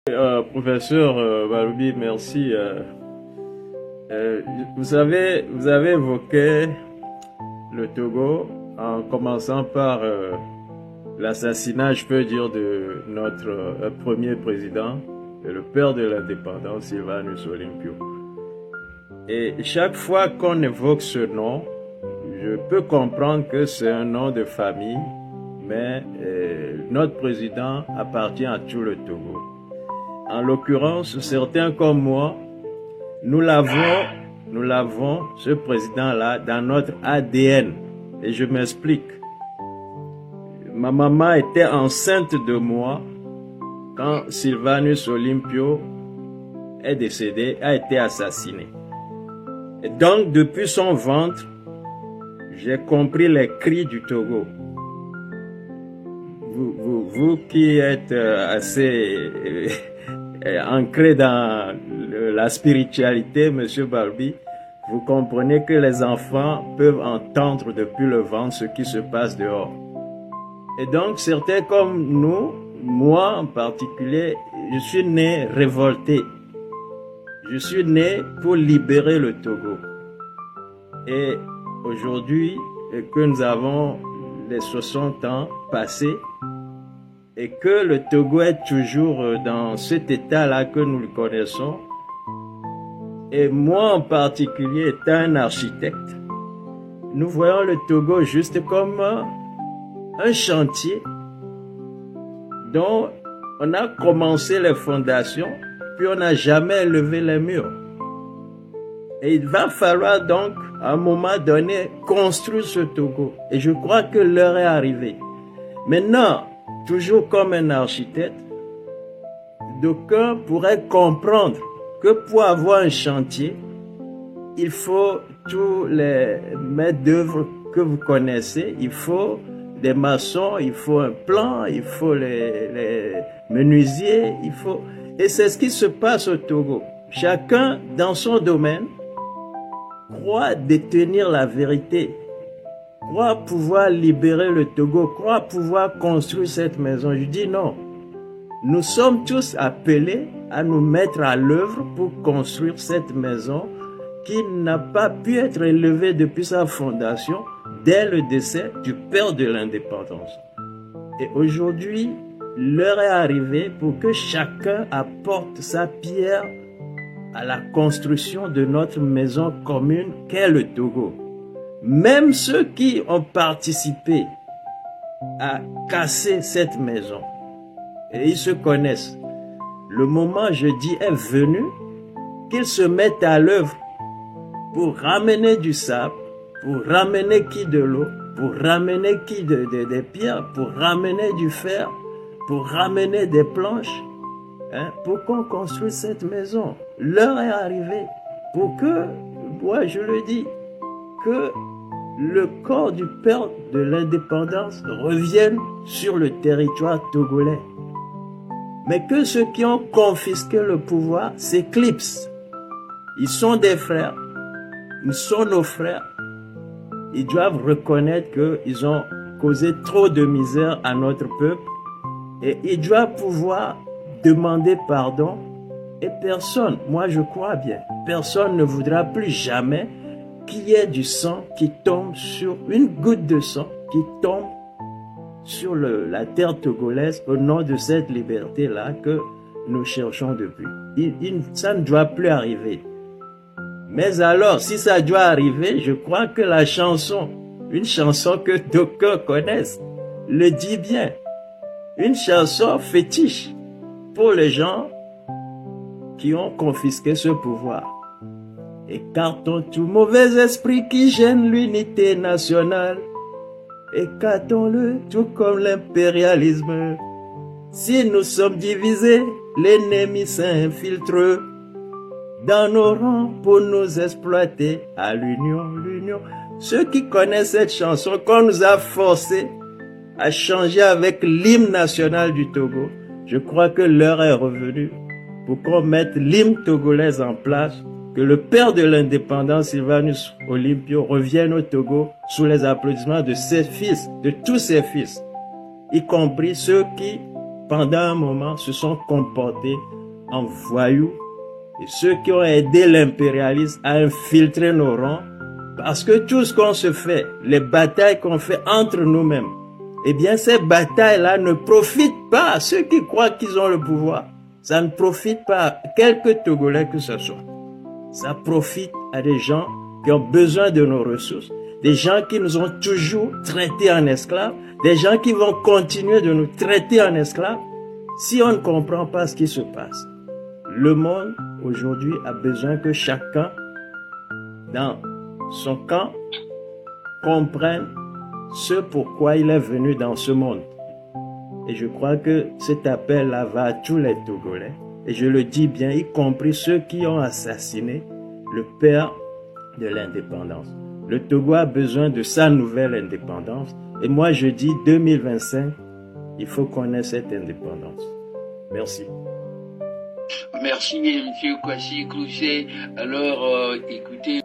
Professeur Baloubi, merci. Vous avez évoqué le Togo en commençant par l'assassinat, je peux dire, de notre premier président, le père de l'indépendance, Sylvanus Olympio. Et chaque fois qu'on évoque ce nom, je peux comprendre que c'est un nom de famille, mais notre président appartient à tout le Togo. En l'occurrence, certains comme moi, nous l'avons, ce président-là, dans notre ADN. Et je m'explique. Ma maman était enceinte de moi quand Sylvanus Olympio est décédé, a été assassiné. Et donc, depuis son ventre, j'ai compris les cris du Togo. Vous qui êtes assez ancré dans la spiritualité, Monsieur Balbi, vous comprenez que les enfants peuvent entendre depuis le ventre ce qui se passe dehors. Et donc, certains comme nous, moi en particulier, je suis né révolté. Je suis né pour libérer le Togo. Et aujourd'hui, que nous avons les 60 ans passés, et que le Togo est toujours dans cet état-là que nous le connaissons. Et moi en particulier, étant un architecte, nous voyons le Togo juste comme un chantier dont on a commencé les fondations, puis on n'a jamais levé les murs. Et il va falloir donc, à un moment donné, construire ce Togo. Et je crois que l'heure est arrivée. Maintenant, toujours comme un architecte, d'aucuns pourraient comprendre que pour avoir un chantier, il faut tous les maîtres d'œuvre que vous connaissez, il faut des maçons, il faut un plan, il faut les menuisiers, il faut... Et c'est ce qui se passe au Togo. Chacun, dans son domaine, croit détenir la vérité, croit pouvoir libérer le Togo, croit pouvoir construire cette maison. Je dis non. Nous sommes tous appelés à nous mettre à l'œuvre pour construire cette maison qui n'a pas pu être élevée depuis sa fondation dès le décès du père de l'indépendance. Et aujourd'hui, l'heure est arrivée pour que chacun apporte sa pierre à la construction de notre maison commune qu'est le Togo. Même ceux qui ont participé à casser cette maison, et ils se connaissent, le moment, je dis, est venu qu'ils se mettent à l'œuvre pour ramener du sable, pour ramener qui de l'eau, pour ramener qui des pierres, pour ramener du fer, pour ramener des planches, pour qu'on construise cette maison. L'heure est arrivée pour que, moi je le dis, que le corps du père de l'indépendance revienne sur le territoire togolais. Mais que ceux qui ont confisqué le pouvoir s'éclipsent. Ils sont des frères, ils sont nos frères. Ils doivent reconnaître qu'ils ont causé trop de misère à notre peuple et ils doivent pouvoir demander pardon. Et personne, moi je crois bien, personne ne voudra plus jamais qu'il y ait du sang qui tombe sur une goutte de sang qui tombe sur la terre togolaise au nom de cette liberté-là que nous cherchons depuis. Ça ne doit plus arriver. Mais alors, si ça doit arriver, je crois que la chanson, une chanson que d'aucuns connaissent, le dit bien. Une chanson fétiche pour les gens qui ont confisqué ce pouvoir. Écartons tout mauvais esprit qui gêne l'unité nationale. Écartons-le tout comme l'impérialisme. Si nous sommes divisés, l'ennemi s'infiltre dans nos rangs pour nous exploiter. À l'union, l'union. Ceux qui connaissent cette chanson, qu'on nous a forcés à changer avec l'hymne national du Togo, je crois que l'heure est revenue pour qu'on mette l'hymne togolais en place, que le père de l'indépendance, Sylvanus Olympio, revienne au Togo sous les applaudissements de ses fils, de tous ses fils, y compris ceux qui pendant un moment, se sont comportés en voyous. Et ceux qui ont aidé l'impérialisme à infiltrer nos rangs, parce que tout ce qu'on se fait, les batailles qu'on fait entre nous-mêmes, eh bien, ces batailles-là ne profitent pas à ceux qui croient qu'ils ont le pouvoir. Ça ne profite pas à quelques Togolais que ce soit. Ça profite à des gens qui ont besoin de nos ressources, des gens qui nous ont toujours traités en esclaves, des gens qui vont continuer de nous traiter en esclaves si on ne comprend pas ce qui se passe. Le monde, aujourd'hui, a besoin que chacun, dans son camp, comprenne ce pourquoi il est venu dans ce monde. Et je crois que cet appel-là va à tous les Togolais. Et je le dis bien, y compris ceux qui ont assassiné le père de l'indépendance. Le Togo a besoin de sa nouvelle indépendance. Et moi, je dis 2025, il faut qu'on ait cette indépendance. Merci. Merci, M. Kwasi Clousset. Alors, écoutez...